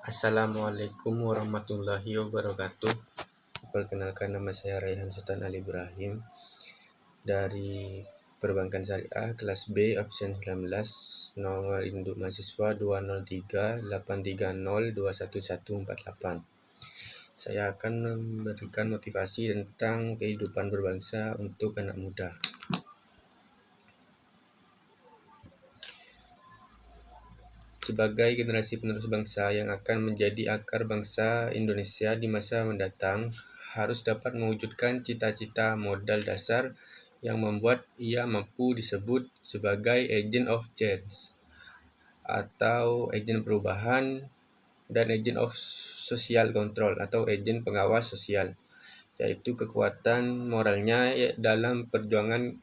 Assalamualaikum warahmatullahi wabarakatuh. Perkenalkan, nama saya Raihan Sultan Ali Ibrahim dari Perbankan Syariah kelas B absen 19, nomor induk mahasiswa 203-830-21148. Saya akan memberikan motivasi tentang kehidupan berbangsa untuk anak muda. Sebagai generasi penerus bangsa yang akan menjadi akar bangsa Indonesia di masa mendatang, harus dapat mewujudkan cita-cita modal dasar yang membuat ia mampu disebut sebagai agent of change atau agen perubahan dan agent of social control atau agen pengawas sosial, yaitu kekuatan moralnya dalam berjuang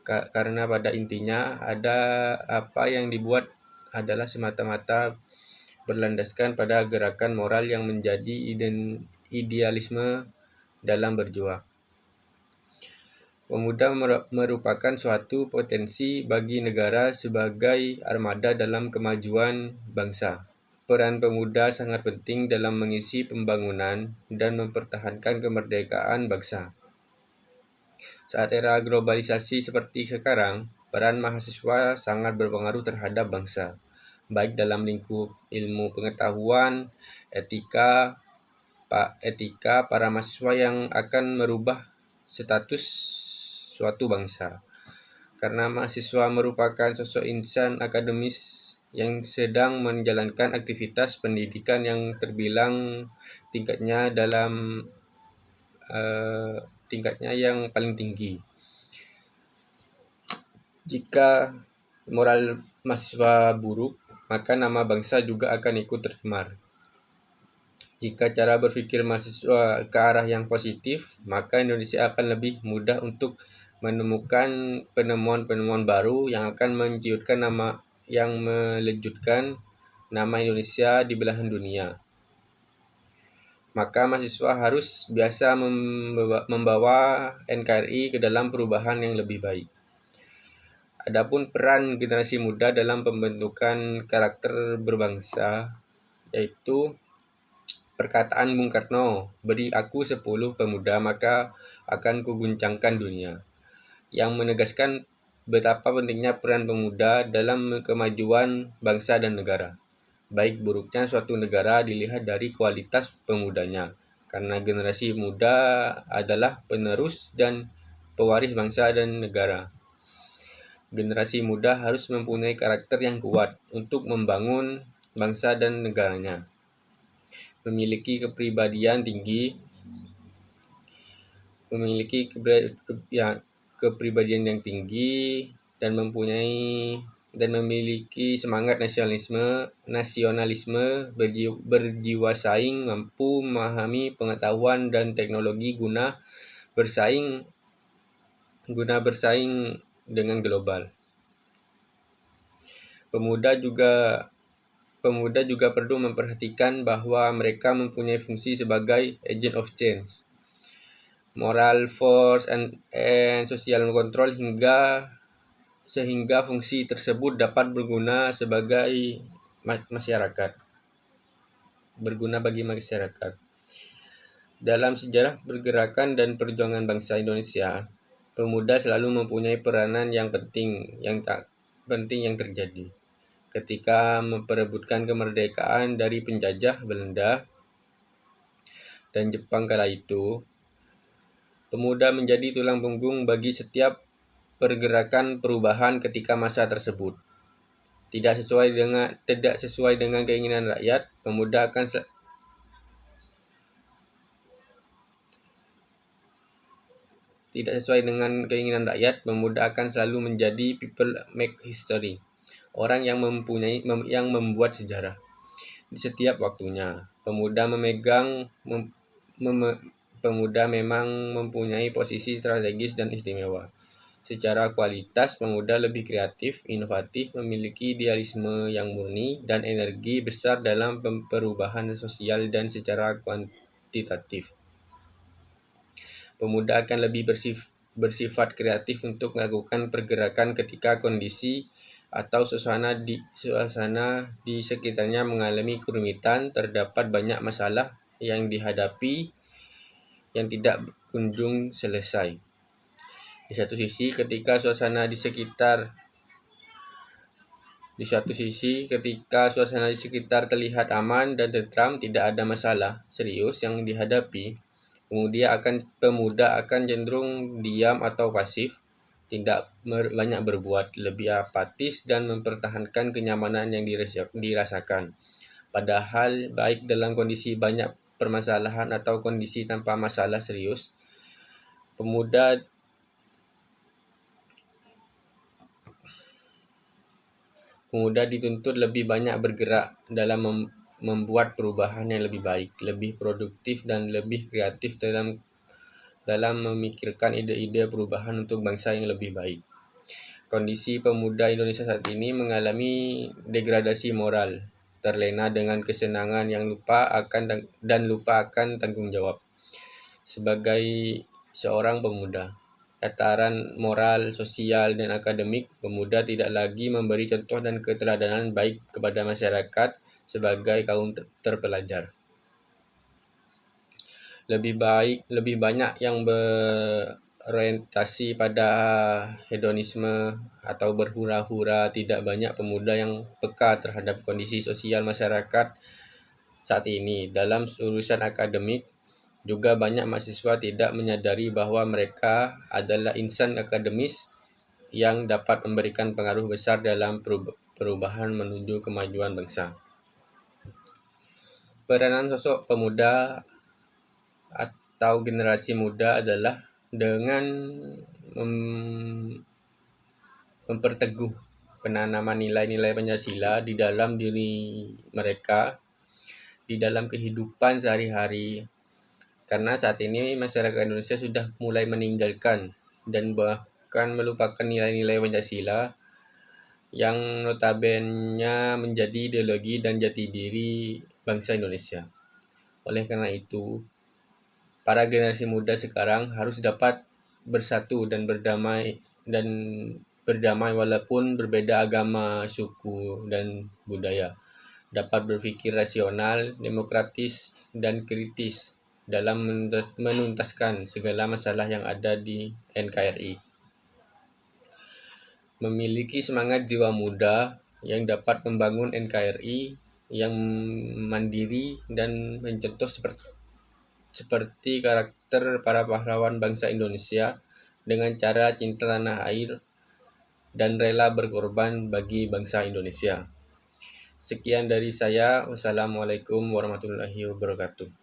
karena pada intinya apa yang dibuat adalah semata-mata berlandaskan pada gerakan moral yang menjadi idealisme dalam berjuang. Pemuda merupakan suatu potensi bagi negara sebagai armada dalam kemajuan bangsa. Peran pemuda sangat penting dalam mengisi pembangunan dan mempertahankan kemerdekaan bangsa. Saat era globalisasi seperti sekarang, peran mahasiswa sangat berpengaruh terhadap bangsa, baik dalam lingkup ilmu pengetahuan, etika para mahasiswa yang akan merubah status suatu bangsa. Karena mahasiswa merupakan sosok insan akademis yang sedang menjalankan aktivitas pendidikan yang terbilang tingkatnya yang paling tinggi. Jika moral mahasiswa buruk, maka nama bangsa juga akan ikut tercemar. Jika cara berpikir mahasiswa ke arah yang positif, maka Indonesia akan lebih mudah untuk menemukan penemuan-penemuan baru yang akan melejutkan nama Indonesia di belahan dunia. Maka mahasiswa harus biasa membawa NKRI ke dalam perubahan yang lebih baik. Adapun peran generasi muda dalam pembentukan karakter berbangsa, yaitu perkataan Bung Karno, "Beri aku 10 pemuda, maka akan kuguncangkan dunia", yang menegaskan betapa pentingnya peran pemuda dalam kemajuan bangsa dan negara. Baik buruknya suatu negara dilihat dari kualitas pemudanya, karena generasi muda adalah penerus dan pewaris bangsa dan negara. Generasi muda harus mempunyai karakter yang kuat untuk membangun bangsa dan negaranya, memiliki kepribadian yang tinggi dan memiliki semangat nasionalisme, berjiwa saing, mampu memahami pengetahuan dan teknologi guna bersaing dengan global. Pemuda juga perlu memperhatikan bahwa mereka mempunyai fungsi sebagai agent of change, moral force and social control sehingga fungsi tersebut dapat berguna bagi masyarakat. Dalam sejarah pergerakan dan perjuangan bangsa Indonesia, pemuda selalu mempunyai peranan yang penting yang terjadi. Ketika memperebutkan kemerdekaan dari penjajah Belanda dan Jepang kala itu, pemuda menjadi tulang punggung bagi setiap pergerakan perubahan ketika masa tersebut. Tidak sesuai dengan keinginan rakyat, pemuda akan selalu menjadi people make history, orang yang membuat sejarah. Di setiap waktunya, pemuda memang mempunyai posisi strategis dan istimewa. Secara kualitas, pemuda lebih kreatif, inovatif, memiliki idealisme yang murni, dan energi besar dalam perubahan sosial dan secara kuantitatif. Pemuda akan lebih bersifat kreatif untuk melakukan pergerakan ketika kondisi atau suasana di sekitarnya mengalami kerumitan, terdapat banyak masalah yang dihadapi yang tidak kunjung selesai. Di satu sisi, ketika suasana di sekitar terlihat aman dan tentram, tidak ada masalah serius yang dihadapi, pemuda akan cenderung diam atau pasif, tidak banyak berbuat, lebih apatis dan mempertahankan kenyamanan yang dirasakan. Padahal baik dalam kondisi banyak permasalahan atau kondisi tanpa masalah serius, pemuda dituntut lebih banyak bergerak dalam membuat perubahan yang lebih baik, lebih produktif dan lebih kreatif dalam memikirkan ide-ide perubahan untuk bangsa yang lebih baik. Kondisi pemuda Indonesia saat ini mengalami degradasi moral, terlena dengan kesenangan yang lupa akan tanggung jawab. Sebagai seorang pemuda, tataran moral, sosial, dan akademik, pemuda tidak lagi memberi contoh dan keteladanan baik kepada masyarakat sebagai kaum terpelajar. Lebih banyak yang berorientasi pada hedonisme atau berhura-hura, tidak banyak pemuda yang peka terhadap kondisi sosial masyarakat saat ini. Dalam urusan akademik, juga banyak mahasiswa tidak menyadari bahwa mereka adalah insan akademis yang dapat memberikan pengaruh besar dalam perubahan menuju kemajuan bangsa. Peranan sosok pemuda atau generasi muda adalah dengan memperteguh penanaman nilai-nilai Pancasila di dalam diri mereka, di dalam kehidupan sehari-hari. Karena saat ini masyarakat Indonesia sudah mulai meninggalkan dan bahkan melupakan nilai-nilai Pancasila yang notabene menjadi ideologi dan jati diri bangsa Indonesia. Oleh karena itu, para generasi muda sekarang harus dapat bersatu dan berdamai walaupun berbeda agama, suku, dan budaya. Dapat berpikir rasional, demokratis, dan kritis dalam menuntaskan segala masalah yang ada di NKRI. Memiliki semangat jiwa muda yang dapat membangun NKRI yang mandiri dan mencontoh seperti karakter para pahlawan bangsa Indonesia dengan cara cinta tanah air dan rela berkorban bagi bangsa Indonesia. Sekian dari saya. Wassalamualaikum warahmatullahi wabarakatuh.